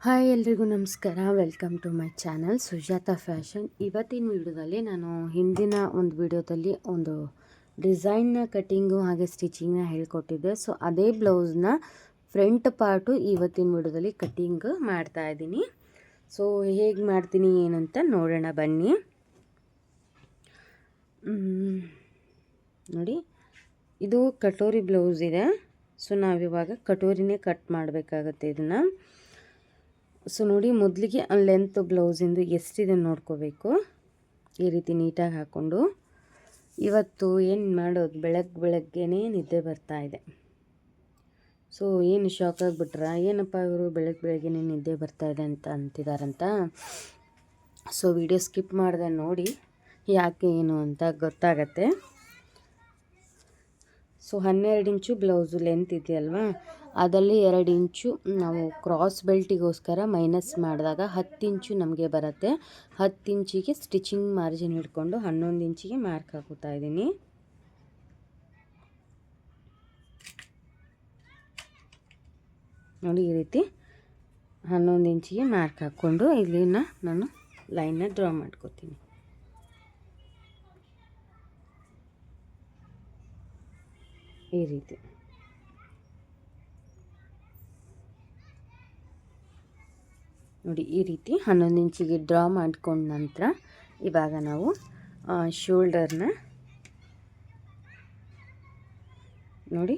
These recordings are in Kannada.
ಹಾಯ್ ಎಲ್ರಿಗೂ ನಮಸ್ಕಾರ. Welcome to my channel Sujata fashion. ಇವತ್ತಿನ ವಿಡಿಯೋದಲ್ಲಿ ನಾನು ಹಿಂದಿನ ಒಂದು ವಿಡಿಯೋದಲ್ಲಿ ಒಂದು ಡಿಸೈನ್ನ ಕಟ್ಟಿಂಗು ಹಾಗೆ ಸ್ಟಿಚಿಂಗ್ನ ಹೇಳ್ಕೊಟ್ಟಿದ್ದೆ. ಸೊ ಅದೇ ಬ್ಲೌಸ್ನ ಫ್ರಂಟ್ ಪಾರ್ಟು ಇವತ್ತಿನ ವಿಡಿಯೋದಲ್ಲಿ ಕಟ್ಟಿಂಗ್ ಮಾಡ್ತಾ ಇದ್ದೀನಿ. ಸೊ ಹೇಗೆ ಮಾಡ್ತೀನಿ ಏನಂತ ನೋಡೋಣ ಬನ್ನಿ. ನೋಡಿ, ಇದು ಕಟೋರಿ ಬ್ಲೌಸ್ ಇದೆ. ಸೊ ನಾವಿವಾಗ ಕಟೋರಿನೇ ಕಟ್ ಮಾಡಬೇಕಾಗತ್ತೆ ಇದನ್ನು. ಸೊ ನೋಡಿ, ಮೊದಲಿಗೆ ಲೆಂತ್ ಬ್ಲೌಸಿಂದು ಎಷ್ಟಿದೆ ನೋಡ್ಕೋಬೇಕು. ಈ ರೀತಿ ನೀಟಾಗಿ ಹಾಕ್ಕೊಂಡು ಇವತ್ತು ಏನು ಮಾಡೋದು, ಬೆಳಗ್ಗೆನೇ ನಿದ್ದೆ ಬರ್ತಾ ಇದೆ. ಸೊ ಏನು ಶಾಕ್ ಆಗಿಬಿಟ್ರಾ, ಏನಪ್ಪ ಇವರು ಬೆಳಗ್ಗೆನೇ ನಿದ್ದೆ ಬರ್ತಾ ಇದೆ ಅಂತ ಅಂತಿದಾರಂತ. ಸೊ ವಿಡಿಯೋ ಸ್ಕಿಪ್ ಮಾಡಿದೆ ನೋಡಿ, ಯಾಕೆ ಏನು ಅಂತ ಗೊತ್ತಾಗತ್ತೆ. ಸೊ 12 ಇಂಚು ಬ್ಲೌಸು ಲೆಂತ್ ಇದೆಯಲ್ವಾ, ಅದರಲ್ಲಿ 2 ಇಂಚು ನಾವು ಕ್ರಾಸ್ ಬೆಲ್ಟಿಗೋಸ್ಕರ ಮೈನಸ್ ಮಾಡಿದಾಗ 10 ಇಂಚು ನಮಗೆ ಬರುತ್ತೆ. 10 ಇಂಚಿಗೆ ಸ್ಟಿಚಿಂಗ್ ಮಾರ್ಜಿನ್ ಹಿಡ್ಕೊಂಡು 11 ಇಂಚಿಗೆ ಮಾರ್ಕ್ ಹಾಕುತ್ತಾ ಇದ್ದೀನಿ. ನೋಡಿ, ಈ ರೀತಿ 11 ಇಂಚಿಗೆ ಮಾರ್ಕ್ ಹಾಕ್ಕೊಂಡು ಇಲ್ಲಿನ ನಾನು ಲೈನ್ನ ಡ್ರಾ ಮಾಡ್ಕೋತೀನಿ. ಈ ರೀತಿ ನೋಡಿ, ಈ ರೀತಿ 11 ಇಂಚಿಗೆ ಡ್ರಾ ಮಾಡ್ಕೊಂಡ ನಂತರ ಇವಾಗ ನಾವು ಶೋಲ್ಡರ್ನ ನೋಡಿ,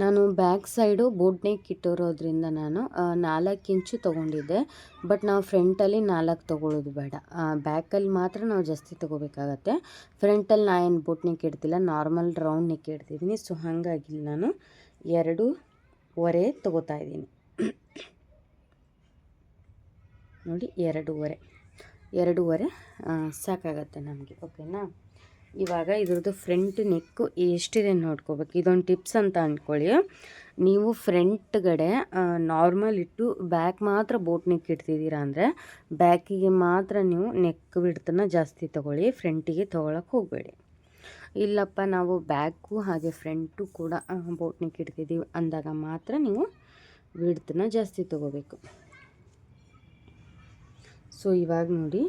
ನಾನು ಬ್ಯಾಕ್ ಸೈಡು ಬೋಟ್ ನೆಕ್ ಇಟ್ಟಿರೋದ್ರಿಂದ ನಾನು 4 ಇಂಚು ತೊಗೊಂಡಿದ್ದೆ. ಬಟ್ ನಾವು ಫ್ರಂಟಲ್ಲಿ 4 ತೊಗೊಳ್ಳೋದು ಬೇಡ, ಬ್ಯಾಕಲ್ಲಿ ಮಾತ್ರ ನಾವು ಜಾಸ್ತಿ ತೊಗೋಬೇಕಾಗತ್ತೆ. ಫ್ರಂಟಲ್ಲಿ ನಾನು ಏನು ಬೋಟ್ ನೆಕ್ ಇಡ್ತಿಲ್ಲ, ನಾರ್ಮಲ್ ರೌಂಡ್ ನೆಕ್ ಇಡ್ತಿದ್ದೀನಿ. ಸೊ ಹಾಗಾಗಿ ನಾನು 2.25 ತೊಗೋತಾ ಇದ್ದೀನಿ. ನೋಡಿ, 2.25 ಸಾಕಾಗತ್ತೆ ನಮಗೆ. ಓಕೆನಾ? ಇವಾಗ ಇದ್ರದ್ದು ಫ್ರಂಟ್ ನೆಕ್ಕು ಎಷ್ಟಿದೆ ನೋಡ್ಕೋಬೇಕು. ಇದೊಂದು ಟಿಪ್ಸ್ ಅಂತ ಅಂದ್ಕೊಳ್ಳಿ. ನೀವು ಫ್ರಂಟ್ಗಡೆ ನಾರ್ಮಲ್ ಇಟ್ಟು ಬ್ಯಾಕ್ ಮಾತ್ರ ಬೋಟ್ ನೆಕ್ ಇಡ್ತಿದ್ದೀರಾ ಅಂದರೆ ಬ್ಯಾಕಿಗೆ ಮಾತ್ರ ನೀವು ನೆಕ್ ಬಿಡ್ತನ್ನ ಜಾಸ್ತಿ ತೊಗೊಳ್ಳಿ, ಫ್ರಂಟಿಗೆ ತೊಗೊಳಕ್ಕೆ ಹೋಗಬೇಡಿ. ಇಲ್ಲಪ್ಪ ನಾವು ಬ್ಯಾಕು ಹಾಗೆ ಫ್ರಂಟು ಕೂಡ ಬೋಟ್ ನೆಕ್ ಇಡ್ತಿದ್ದೀವಿ ಅಂದಾಗ ಮಾತ್ರ ನೀವು ಬಿಡ್ತನ್ನ ಜಾಸ್ತಿ ತೊಗೋಬೇಕು. ಸೊ ಇವಾಗ ನೋಡಿ,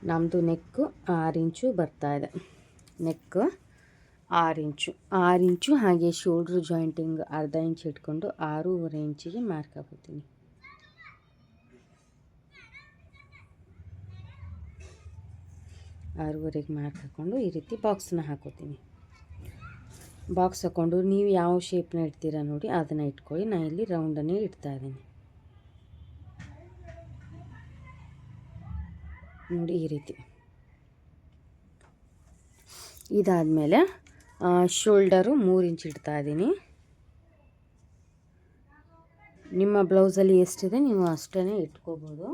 ನಮ್ಮದು ನೆಕ್ಕು 6 ಇಂಚು ಬರ್ತಾಯಿದೆ. ನೆಕ್ 6 ಇಂಚು ಹಾಗೆ ಶೋಲ್ಡ್ರ್ ಜಾಯಿಂಟಿಂಗ್ ಅರ್ಧ ಇಂಚ್ ಇಟ್ಕೊಂಡು 6.25 ಇಂಚಿಗೆ ಮಾರ್ಕ್ ಹಾಕೋತೀನಿ. ಆರೂವರೆಗೆ ಮಾರ್ಕ್ ಹಾಕ್ಕೊಂಡು ಈ ರೀತಿ ಬಾಕ್ಸನ್ನ ಹಾಕೋತೀನಿ. ಬಾಕ್ಸ್ ಹಾಕ್ಕೊಂಡು ನೀವು ಯಾವ ಶೇಪ್ನ ಇಡ್ತೀರಾ ನೋಡಿ ಅದನ್ನು ಇಟ್ಕೊಳ್ಳಿ. ನಾನು ಇಲ್ಲಿ ರೌಂಡನ್ನೇ ಇಡ್ತಾ ಇದ್ದೀನಿ. ನೋಡಿ, ಈ ರೀತಿ ಇದಾದಮೇಲೆ ಶೋಲ್ಡರು 3 ಇಂಚ್ ಇಡ್ತಾ ಇದ್ದೀನಿ. ನಿಮ್ಮ ಬ್ಲೌಸಲ್ಲಿ ಎಷ್ಟಿದೆ ನೀವು ಅಷ್ಟೇ ಇಟ್ಕೋಬೋದು.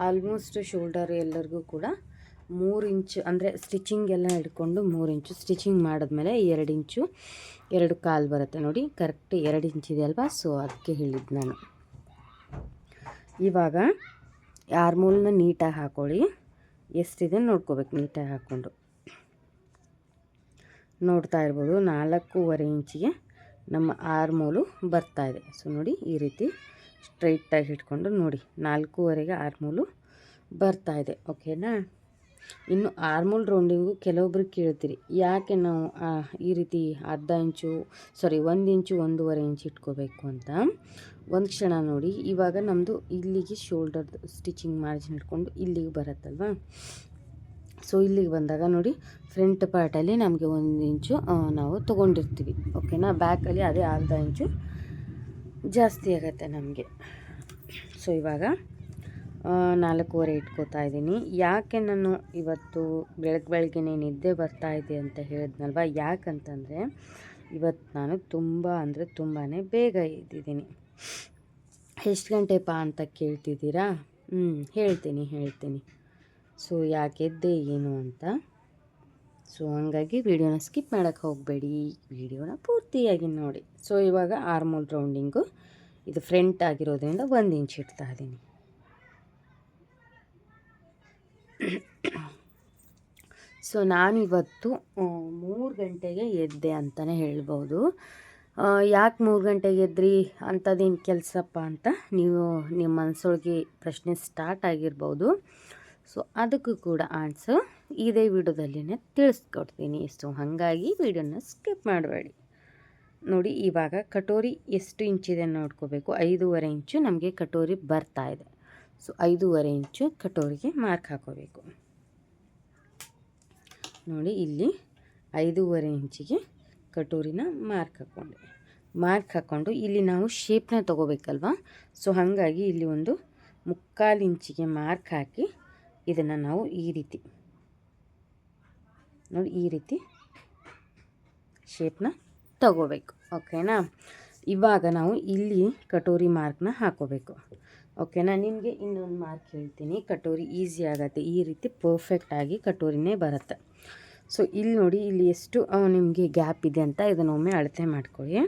ಆಲ್ಮೋಸ್ಟ್ ಶೋಲ್ಡರ್ ಎಲ್ಲರಿಗೂ ಕೂಡ 3 ಇಂಚು ಅಂದರೆ ಸ್ಟಿಚಿಂಗ್ ಎಲ್ಲ ಹಿಡ್ಕೊಂಡು 3 ಇಂಚು, ಸ್ಟಿಚಿಂಗ್ ಮಾಡಿದ್ಮೇಲೆ 2 ಇಂಚು 2.25 ಬರುತ್ತೆ. ನೋಡಿ, ಕರೆಕ್ಟ್ 2 ಇಂಚ್ ಇದೆ ಅಲ್ವಾ. ಸೊ ಅದಕ್ಕೆ ಹೇಳಿದ್ದು ನಾನು. ಇವಾಗ ಆರ್ಮೂಲನ್ನ ನೀಟಾಗಿ ಹಾಕ್ಕೊಳ್ಳಿ. ಎಷ್ಟಿದೆ ನೋಡ್ಕೋಬೇಕು. ನೀಟಾಗಿ ಹಾಕ್ಕೊಂಡು ನೋಡ್ತಾ ಇರ್ಬೋದು, 4.25 ಇಂಚಿಗೆ ನಮ್ಮ ಆರ್ಮೂಲು ಬರ್ತಾಯಿದೆ. ಸೊ ನೋಡಿ, ಈ ರೀತಿ ಸ್ಟ್ರೈಟಾಗಿ ಇಟ್ಕೊಂಡು ನೋಡಿ, 4.25ಗೆ ಆರ್ಮೂಲು ಬರ್ತಾಯಿದೆ. ಓಕೆನಾ? ಇನ್ನು ಆರ್ಮೂಲ್ ರೌಂಡಿಂಗು ಕೆಲವೊಬ್ರು ಕೇಳ್ತೀರಿ, ಯಾಕೆ ನಾವು ಈ ರೀತಿ 1 ಇಂಚು 1 ಇಂಚು 1.25 ಇಂಚ್ ಇಟ್ಕೋಬೇಕು ಅಂತ. ಒಂದು ಕ್ಷಣ ನೋಡಿ, ಇವಾಗ ನಮ್ಮದು ಇಲ್ಲಿಗೆ ಶೋಲ್ಡರ್ದು ಸ್ಟಿಚಿಂಗ್ ಮಾರ್ಜಿನ್ ಇಟ್ಕೊಂಡು ಇಲ್ಲಿಗೆ ಬರುತ್ತಲ್ವ. ಸೊ ಇಲ್ಲಿಗೆ ಬಂದಾಗ ನೋಡಿ, ಫ್ರಂಟ್ ಪಾರ್ಟಲ್ಲಿ ನಮಗೆ 1 ಇಂಚು ನಾವು ತೊಗೊಂಡಿರ್ತೀವಿ. ಓಕೆನಾ? ಬ್ಯಾಕಲ್ಲಿ ಅದೇ ಅರ್ಧ ಇಂಚು ಜಾಸ್ತಿ ಆಗುತ್ತೆ ನಮಗೆ. ಸೊ ಇವಾಗ 4.25 ಇಟ್ಕೋತಾ ಇದ್ದೀನಿ. ಯಾಕೆ ನಾನು ಇವತ್ತು ಬೆಳಗ್ಗೆನೇ ನಿದ್ದೆ ಬರ್ತಾ ಇದೆ ಅಂತ ಹೇಳಿದ್ನಲ್ವ, ಯಾಕಂತಂದರೆ ಇವತ್ತು ನಾನು ತುಂಬ ಅಂದರೆ ತುಂಬಾ ಬೇಗ ಎದ್ದಿದ್ದೀನಿ. ಎಷ್ಟು ಗಂಟೆಪ್ಪ ಅಂತ ಕೇಳ್ತಿದ್ದೀರಾ? ಹೇಳ್ತೀನಿ. ಸೊ ಯಾಕೆ ಎದ್ದೆ ಏನು ಅಂತ. ಸೊ ಹಂಗಾಗಿ ವಿಡಿಯೋನ ಸ್ಕಿಪ್ ಮಾಡೋಕ್ಕೆ ಹೋಗಬೇಡಿ, ವಿಡಿಯೋನ ಪೂರ್ತಿಯಾಗಿ ನೋಡಿ. ಸೊ ಇವಾಗ ಆರ್ಮೋಲ್ ರೌಂಡಿಂಗು ಇದು ಫ್ರಂಟ್ ಆಗಿರೋದ್ರಿಂದ 1 ಇಂಚ್ ಇಡ್ತಾ ಇದ್ದೀನಿ. ಸೊ ನಾನಿವತ್ತು 3 ಗಂಟೆಗೆ ಎದ್ದೆ ಅಂತಲೇ ಹೇಳ್ಬೋದು. ಯಾಕೆ 3 ಗಂಟೆಗೆ ಎದ್ರಿ ಅಂಥದ್ದೇನು ಕೆಲಸಪ್ಪ ಅಂತ ನೀವು ನಿಮ್ಮ ಮನಸ್ಸೊಳಗೆ ಪ್ರಶ್ನೆ ಸ್ಟಾರ್ಟ್ ಆಗಿರ್ಬೋದು. ಸೊ ಅದಕ್ಕೂ ಕೂಡ ಆನ್ಸರ್ ಇದೇ ವಿಡಿಯೋದಲ್ಲಿನೇ ತಿಳಿಸ್ಕೊಡ್ತೀನಿ. ಸೊ ಹಾಗಾಗಿ ವಿಡಿಯೋನ ಸ್ಕಿಪ್ ಮಾಡಬೇಡಿ. ನೋಡಿ, ಇವಾಗ ಕಟೋರಿ ಎಷ್ಟು ಇಂಚಿದೆ ನೋಡ್ಕೋಬೇಕು. 5.5 ಇಂಚು ನಮಗೆ ಕಟೋರಿ ಬರ್ತಾ ಇದೆ. ಸೊ 5.5 ಇಂಚು ಕಟೋರಿಗೆ ಮಾರ್ಕ್ ಹಾಕೋಬೇಕು. ನೋಡಿ, ಇಲ್ಲಿ 5.5 ಇಂಚಿಗೆ ಕಟೋರಿನ ಮಾರ್ಕ್ ಹಾಕ್ಕೊಂಡು ಇಲ್ಲಿ ನಾವು ಶೇಪ್ನ ತೊಗೋಬೇಕಲ್ವ. ಸೊ ಹಾಗಾಗಿ ಇಲ್ಲಿ ಒಂದು 3/4 ಇಂಚಿಗೆ ಮಾರ್ಕ್ ಹಾಕಿ ಇದನ್ನು ನಾವು ಈ ರೀತಿ ನೋಡಿ, ಈ ರೀತಿ ಶೇಪ್ನ ತಗೋಬೇಕು. ಓಕೆನಾ. ಇವಾಗ ನಾವು ಇಲ್ಲಿ ಕಟೋರಿ ಮಾರ್ಕ್ನ ಹಾಕೋಬೇಕು. ಓಕೆನಾ. ನಿಮಗೆ ಇನ್ನೊಂದು ಮಾರ್ಕ್ ಹೇಳ್ತೀನಿ, ಕಟೋರಿ ಈಸಿ ಆಗುತ್ತೆ. ಈ ರೀತಿ ಪರ್ಫೆಕ್ಟಾಗಿ ಕಟೋರಿನೇ ಬರುತ್ತೆ. ಸೊ ಇಲ್ಲಿ ನೋಡಿ, ಇಲ್ಲಿ ಎಷ್ಟು ನಿಮಗೆ ಗ್ಯಾಪ್ ಇದೆ ಅಂತ ಇದನ್ನೊಮ್ಮೆ ಅಳತೆ ಮಾಡ್ಕೊಳ್ಳಿ.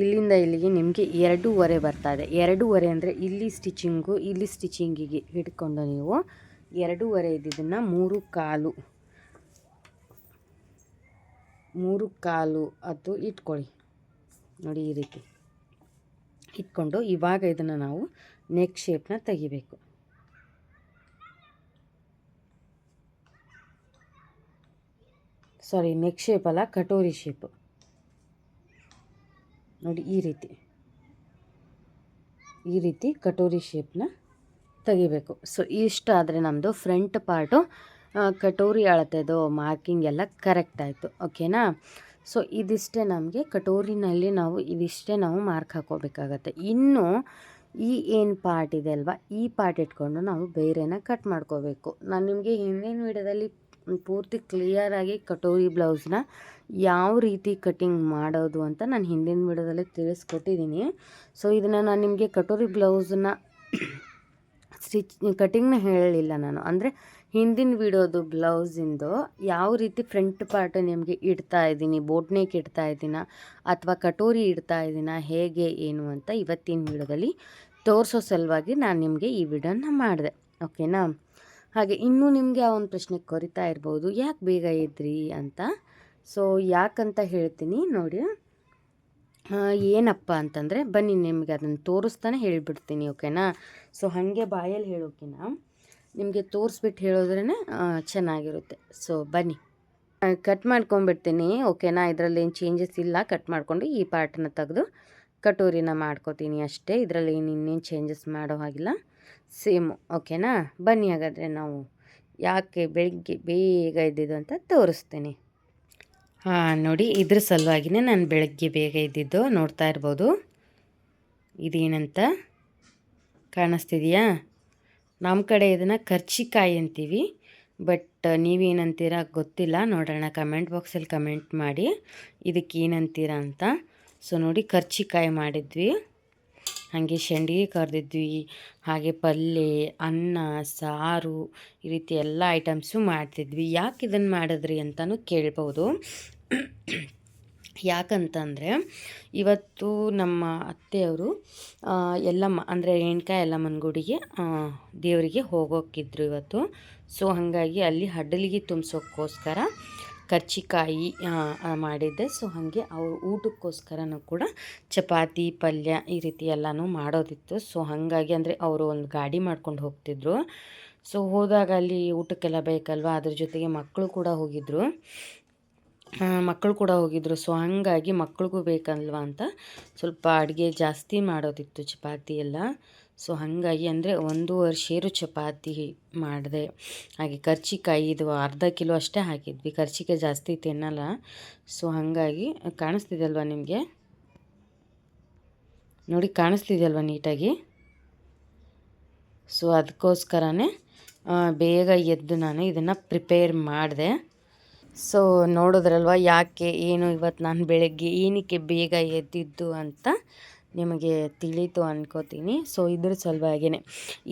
ಇಲ್ಲಿಂದ ಇಲ್ಲಿಗೆ ನಿಮಗೆ 2.5 ಬರ್ತಾ ಇದೆ. 2.5 ಅಂದರೆ ಇಲ್ಲಿ ಸ್ಟಿಚಿಂಗಿಗೆ ಹಿಡ್ಕೊಂಡು ನೀವು 2.5 ಇದ್ದಿದ್ದನ್ನು 3/4 ಅದು ಇಟ್ಕೊಳ್ಳಿ. ನೋಡಿ, ಈ ರೀತಿ ಇಟ್ಕೊಂಡು ಇವಾಗ ಇದನ್ನು ನಾವು ನೆಕ್ ಶೇಪ್ನ ತೆಗಿಬೇಕು. ಸಾರಿ, ನೆಕ್ ಶೇಪ್ ಅಲ್ಲ, ಕಟೋರಿ ಶೇಪು. ನೋಡಿ, ಈ ರೀತಿ ಕಟೋರಿ ಶೇಪ್ನ ತೆಗಿಬೇಕು. ಸೊ ಇಷ್ಟಾದರೆ ನಮ್ಮದು ಫ್ರಂಟ್ ಪಾರ್ಟು ಕಟೋರಿ ಅಳತೆದು ಮಾರ್ಕಿಂಗ್ ಎಲ್ಲ ಕರೆಕ್ಟ್ ಆಯಿತು. ಓಕೆನಾ. ಸೊ ಇದಿಷ್ಟೇ ನಮಗೆ ಕಟೋರಿನಲ್ಲಿ ಇದಿಷ್ಟೇ ನಾವು ಮಾರ್ಕ್ ಹಾಕೋಬೇಕಾಗತ್ತೆ. ಇನ್ನು ಈ ಏನು ಪಾರ್ಟ್ ಇದೆ ಅಲ್ವಾ, ಈ ಪಾರ್ಟ್ ಇಟ್ಕೊಂಡು ನಾವು ಬೇರೆನ ಕಟ್ ಮಾಡ್ಕೋಬೇಕು. ನಾನು ನಿಮಗೆ ಹಿಂದಿನ ವಿಡಿಯೋದಲ್ಲಿ ಪೂರ್ತಿ ಕ್ಲಿಯರಾಗಿ ಕಟೋರಿ ಬ್ಲೌಸ್ನ ಯಾವ ರೀತಿ ಕಟಿಂಗ್ ಮಾಡೋದು ಅಂತ ನಾನು ಹಿಂದಿನ ವಿಡಿಯೋದಲ್ಲಿ ತಿಳಿಸ್ಕೊಟ್ಟಿದ್ದೀನಿ. ಸೊ ಇದನ್ನು ನಾನು ನಿಮಗೆ ಕಟೋರಿ ಬ್ಲೌಸನ್ನ ಕಟಿಂಗ್ನ ಹೇಳಲಿಲ್ಲ ನಾನು. ಅಂದರೆ ಹಿಂದಿನ ವಿಡಿಯೋದು ಬ್ಲೌಸಿಂದು ಯಾವ ರೀತಿ ಫ್ರಂಟ್ ಪಾರ್ಟ್ ನಿಮಗೆ ಇಡ್ತಾ ಇದ್ದೀನಿ, ಬೋಟ್ ನೆಕ್ ಇಡ್ತಾ ಇದ್ದೀನ ಅಥವಾ ಕಟೋರಿ ಇಡ್ತಾ ಇದ್ದೀನ, ಹೇಗೆ ಏನು ಅಂತ ಇವತ್ತಿನ ವಿಡಿಯೋದಲ್ಲಿ ತೋರಿಸೋ ಸಲುವಾಗಿ ನಾನು ನಿಮಗೆ ಈ ವಿಡಿಯೋನ ಮಾಡಿದೆ. ಓಕೆನಾ. ಹಾಗೆ ಇನ್ನೂ ನಿಮಗೆ ಆ ಒಂದು ಪ್ರಶ್ನೆ ಕೊರಿತಾ ಇರ್ಬೋದು, ಯಾಕೆ ಬೇಗ ಇದ್ರಿ ಅಂತ. ಸೊ ಯಾಕಂತ ಹೇಳ್ತೀನಿ ನೋಡಿ. ಏನಪ್ಪ ಅಂತಂದರೆ ಬನ್ನಿ, ನಿಮಗೆ ಅದನ್ನು ತೋರಿಸ್ತಾನೆ ಹೇಳಿಬಿಡ್ತೀನಿ. ಓಕೆನಾ. ಸೊ ಹಾಗೆ ಬಾಯಲ್ಲಿ ಹೇಳೋಕ್ಕಿಂತ ನಿಮಗೆ ತೋರಿಸ್ಬಿಟ್ಟು ಹೇಳಿದ್ರೇ ಚೆನ್ನಾಗಿರುತ್ತೆ. ಸೊ ಬನ್ನಿ, ಕಟ್ ಮಾಡ್ಕೊಂಬಿಡ್ತೀನಿ. ಓಕೆನಾ. ಇದರಲ್ಲಿ ಏನು ಚೇಂಜಸ್ ಇಲ್ಲ. ಕಟ್ ಮಾಡಿಕೊಂಡು ಈ ಪಾರ್ಟನ್ನ ತೆಗೆದು ಕಟೋರಿನ ಮಾಡ್ಕೋತೀನಿ ಅಷ್ಟೇ. ಇದರಲ್ಲಿ ಇನ್ನೇನು ಚೇಂಜಸ್ ಮಾಡೋ ಹಾಗಿಲ್ಲ, ಸೇಮು. ಓಕೆನಾ. ಬನ್ನಿ ಹಾಗಾದರೆ ನಾವು ಯಾಕೆ ಬೆಳಗ್ಗೆ ಬೇಗ ಇದ್ದಿದ್ದು ಅಂತ ತೋರಿಸ್ತೀನಿ. ನೋಡಿ, ಇದ್ರ ಸಲುವಾಗಿನೇ ನಾನು ಬೆಳಗ್ಗೆ ಬೇಗ ಇದ್ದಿದ್ದು. ನೋಡ್ತಾ ಇರ್ಬೋದು, ಇದೇನಂತ ಕಾಣಿಸ್ತಿದೆಯಾ? ನಮ್ಮ ಕಡೆ ಇದನ್ನು ಕರ್ಚಿಕಾಯಿ ಅಂತೀವಿ, ಬಟ್ ನೀವೇನಂತೀರ ಗೊತ್ತಿಲ್ಲ. ನೋಡೋಣ, ಕಮೆಂಟ್ ಬಾಕ್ಸಲ್ಲಿ ಕಮೆಂಟ್ ಮಾಡಿ ಇದಕ್ಕೆ ಏನಂತೀರ ಅಂತ. ಸೊ ನೋಡಿ, ಕರ್ಚಿಕಾಯಿ ಮಾಡಿದ್ವಿ, ಹಾಗೆ ಶಂಡಿಗೆ ಕರೆದಿದ್ವಿ, ಹಾಗೆ ಪಲ್ಯ, ಅನ್ನ, ಸಾರು, ಈ ರೀತಿ ಎಲ್ಲ ಐಟಮ್ಸು ಮಾಡ್ತಿದ್ವಿ. ಯಾಕೆ ಇದನ್ನು ಮಾಡಿದ್ರಿ ಅಂತಲೂ ಕೇಳ್ಬೋದು. ಯಾಕಂತಂದರೆ ಇವತ್ತು ನಮ್ಮ ಅತ್ತೆಯವರು ಎಲ್ಲಮ್ಮ ಅಂದರೆ ರೇಣುಕಾ ಯಲ್ಲಮ್ಮನ ಗುಡಿಗೆ ದೇವರಿಗೆ ಹೋಗೋಕ್ಕಿದ್ರು ಇವತ್ತು. ಸೊ ಹಾಗಾಗಿ ಅಲ್ಲಿ ಹಡಲಿಗೆ ತುಂಬಿಸೋಕ್ಕೋಸ್ಕರ ಕರ್ಚಿಕಾಯಿ ಮಾಡಿದ್ದೆ. ಸೊ ಹಾಗೆ ಅವ್ರ ಊಟಕ್ಕೋಸ್ಕರನೂ ಕೂಡ ಚಪಾತಿ, ಪಲ್ಯ ಈ ರೀತಿ ಎಲ್ಲನೂ ಮಾಡೋದಿತ್ತು. ಸೊ ಹಾಗಾಗಿ ಅಂದರೆ ಅವರು ಒಂದು ಗಾಡಿ ಮಾಡ್ಕೊಂಡು ಹೋಗ್ತಿದ್ರು. ಸೊ ಹೋದಾಗ ಅಲ್ಲಿ ಊಟಕ್ಕೆಲ್ಲ ಬೇಕಲ್ವ, ಅದ್ರ ಜೊತೆಗೆ ಮಕ್ಕಳು ಕೂಡ ಹೋಗಿದ್ರು. ಸೊ ಹಾಗಾಗಿ ಮಕ್ಳಿಗೂ ಬೇಕಲ್ವ ಅಂತ ಸ್ವಲ್ಪ ಅಡುಗೆ ಜಾಸ್ತಿ ಮಾಡೋದಿತ್ತು, ಚಪಾತಿ ಎಲ್ಲ. ಸೊ ಹಾಗಾಗಿ ಅಂದರೆ 1.5 ಸೇರು ಚಪಾತಿ ಮಾಡಿದೆ. ಹಾಗೆ ಕರ್ಚಿಕಾಯಿ ಇದು ಅರ್ಧ ಕಿಲೋ ಅಷ್ಟೇ ಹಾಕಿದ್ವಿ, ಕರ್ಚಿಕಾಯಿ ಜಾಸ್ತಿ ತಿನ್ನಲ್ಲ. ಸೊ ಹಾಗಾಗಿ ಕಾಣಿಸ್ತಿದೆಯಲ್ವ ನಿಮಗೆ? ನೋಡಿ, ಕಾಣಿಸ್ತಿದೆಯಲ್ವ ನೀಟಾಗಿ? ಸೊ ಅದಕ್ಕೋಸ್ಕರನೇ ಬೇಗ ಎದ್ದು ನಾನು ಇದನ್ನು ಪ್ರಿಪೇರ್ ಮಾಡಿದೆ. ಸೊ ನೋಡಿದ್ರಲ್ವ ಯಾಕೆ ಏನು ಇವತ್ತು ನಾನು ಬೆಳಗ್ಗೆ ಏನಕ್ಕೆ ಬೇಗ ಎದ್ದಿದ್ದು ಅಂತ ನಿಮಗೆ ತಿಳಿತು ಅನ್ಕೋತೀನಿ. ಸೊ ಇದ್ರ ಸಲುವಾಗಿಯೇ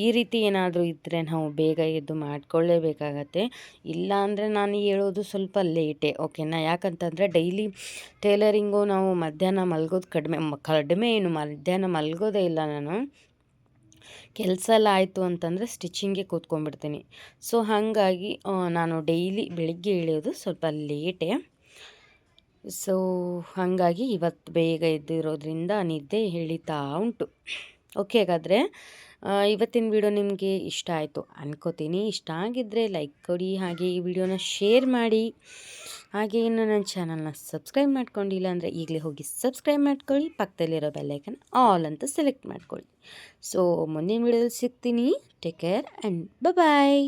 ಈ ರೀತಿ ಏನಾದರೂ ಇದ್ದರೆ ನಾವು ಬೇಗ ಎದ್ದು ಮಾಡ್ಕೊಳ್ಳೇಬೇಕಾಗತ್ತೆ. ಇಲ್ಲ ಅಂದರೆ ನಾನು ಹೇಳೋದು ಸ್ವಲ್ಪ ಲೇಟೇ. ಓಕೆನಾ. ಯಾಕಂತಂದರೆ ಡೈಲಿ ಟೇಲರಿಂಗು ನಾವು ಮಧ್ಯಾಹ್ನ ಮಲಗೋದು ಕಡಿಮೆ ಏನು ಮಧ್ಯಾಹ್ನ ಮಲಗೋದೇ ಇಲ್ಲ ನಾನು. ಕೆಲಸ ಎಲ್ಲ ಆಯಿತು ಅಂತಂದರೆ ಸ್ಟಿಚಿಂಗ್ಗೆ ಕೂತ್ಕೊಂಡ್ಬಿಡ್ತೀನಿ. ಸೊ ಹಾಗಾಗಿ ನಾನು ಡೈಲಿ ಬೆಳಿಗ್ಗೆ ಇಳಿಯೋದು ಸ್ವಲ್ಪ ಲೇಟೇ. ಸೊ ಹಾಗಾಗಿ ಇವತ್ತು ಬೇಗ ಎದ್ದಿರೋದ್ರಿಂದ ನಿದ್ದೆ ಎಳೀತಾ ಉಂಟು. ಓಕೆ, ಹಾಗಾದರೆ ಇವತ್ತಿನ ವಿಡಿಯೋ ನಿಮಗೆ ಇಷ್ಟ ಆಯಿತು ಅನ್ಕೋತೀನಿ. ಇಷ್ಟ ಆಗಿದ್ದರೆ ಲೈಕ್ ಕೊಡಿ, ಹಾಗೆ ಈ ವಿಡಿಯೋನ ಶೇರ್ ಮಾಡಿ. ಹಾಗೆ ಇನ್ನು ನನ್ನ ಚಾನಲ್ನ ಸಬ್ಸ್ಕ್ರೈಬ್ ಮಾಡ್ಕೊಂಡಿಲ್ಲ ಅಂದರೆ ಈಗಲೇ ಹೋಗಿ ಸಬ್ಸ್ಕ್ರೈಬ್ ಮಾಡ್ಕೊಳ್ಳಿ. ಪಕ್ಕದಲ್ಲಿರೋ ಬೆಲ್ಲೈಕನ್ ಆಲ್ ಅಂತ ಸೆಲೆಕ್ಟ್ ಮಾಡ್ಕೊಳ್ಳಿ. ಸೊ ಮುಂದಿನ ವಿಡಿಯೋದಲ್ಲಿ ಸಿಗ್ತೀನಿ. Take care and bye.